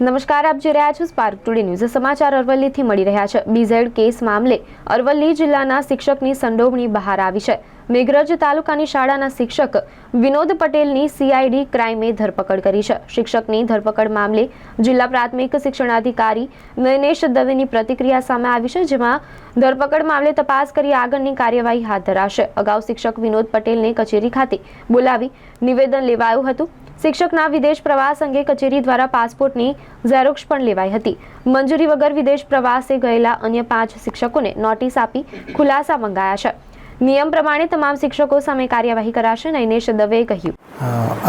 નમસ્કાર, આપ જોઈ રહ્યા છો સ્પાર્ક ટુડે ન્યૂઝ. સમાચાર અરવલ્લીથી મળી રહ્યા છે. બીઝેડ કેસ મામલે અરવલ્લી જિલ્લાના શિક્ષકની સંડોવણી બહાર આવી છે. મેઘરજ તાલુકાની શાળાના શિક્ષક વિનોદ પટેલની સીઆઈડી ક્રાઇમે ધરપકડ કરી છે. શિક્ષકની ધરપકડ મામલે જિલ્લા પ્રાથમિક શિક્ષણાધિકારી નયનેશ દવેની પ્રતિક્રિયા સામે આવી છે, જેમાં ધરપકડ મામલે તપાસ કરી આગળની કાર્યવાહી હાથ ધરાશે. અગાઉ શિક્ષક વિનોદ પટેલને કચેરી ખાતે બોલાવી નિવેદન લેવાયું હતું. શિક્ષકના વિદેશ પ્રવાસ અંગે કચેરી દ્વારા પાસપોર્ટની ઝેરોક્ષ પણ લેવાઈ હતી. મંજૂરી વગર વિદેશ પ્રવાસે ગયેલા અન્ય 5 શિક્ષકોને નોટિસ આપી ખુલાસા મંગાયા છે. નિયમ પ્રમાણે તમામ શિક્ષકો સામે કાર્યવાહી કરાશે, નયનેશ દવેએ કહ્યું.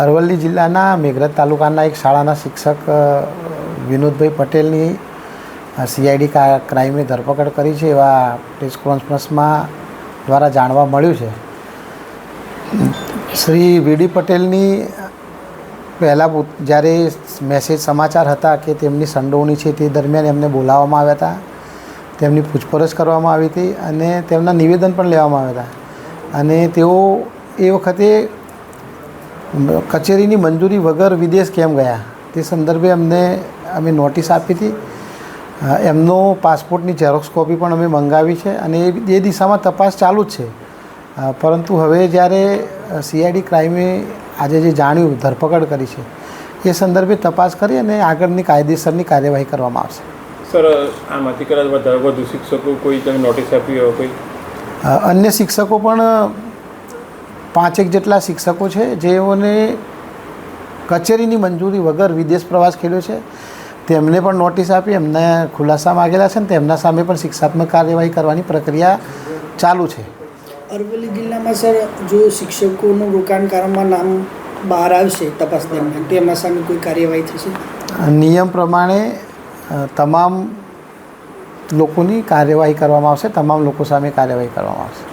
અરવલ્લી જિલ્લાના મેઘરજ તાલુકાના એક શાળાના શિક્ષક વિનોદભાઈ પટેલની સીઆઈડી ક્રાઇમે ધરપકડ કરી છે એવા પ્રેસ કોન્ફરન્સમાં દ્વારા જાણવા મળ્યું છે. શ્રી વીડી પટેલની પહેલાં જ્યારે મેસેજ સમાચાર હતા કે તેમની સંડોવણી છે તે દરમિયાન એમને બોલાવવામાં આવ્યા હતા, તેમની પૂછપરછ કરવામાં આવી હતી અને તેમના નિવેદન પણ લેવામાં આવ્યા હતા. અને તેઓ એ વખતે કચેરીની મંજૂરી વગર વિદેશ કેમ ગયા તે સંદર્ભે અમે નોટિસ આપી હતી. એમનો પાસપોર્ટની ઝેરોક્ષ કોપી પણ અમે મંગાવી છે અને એ દિશામાં તપાસ ચાલુ જ છે. પરંતુ હવે જ્યારે સીઆઈડી ક્રાઇમે આજે જે જાણ્યું, ધરપકડ કરી છે, એ સંદર્ભે તપાસ કરી અને આગળની કાયદેસરની કાર્યવાહી કરવામાં આવશે. સર, આમાંથી કદાચ વધુ શિક્ષકો કોઈ તમે નોટિસ આપી હોય કોઈ? અન્ય શિક્ષકો પણ 5 જેટલા શિક્ષકો છે જેઓને કચેરીની મંજૂરી વગર વિદેશ પ્રવાસ ખેડ્યો છે, તેમને પણ નોટિસ આપી એમને ખુલાસા માગેલા છે અને તેમના સામે પણ શિક્ષાત્મક કાર્યવાહી કરવાની પ્રક્રિયા ચાલુ છે. અરવલ્લી જિલ્લામાં સર, જો શિક્ષકોનું રોકાણકારોમાં નામ બહાર આવશે તપાસ દરમિયાન, તેમના સામે કોઈ કાર્યવાહી થશે? નિયમ પ્રમાણે તમામ લોકોની કાર્યવાહી કરવામાં આવશે, તમામ લોકો સામે કાર્યવાહી કરવામાં આવશે.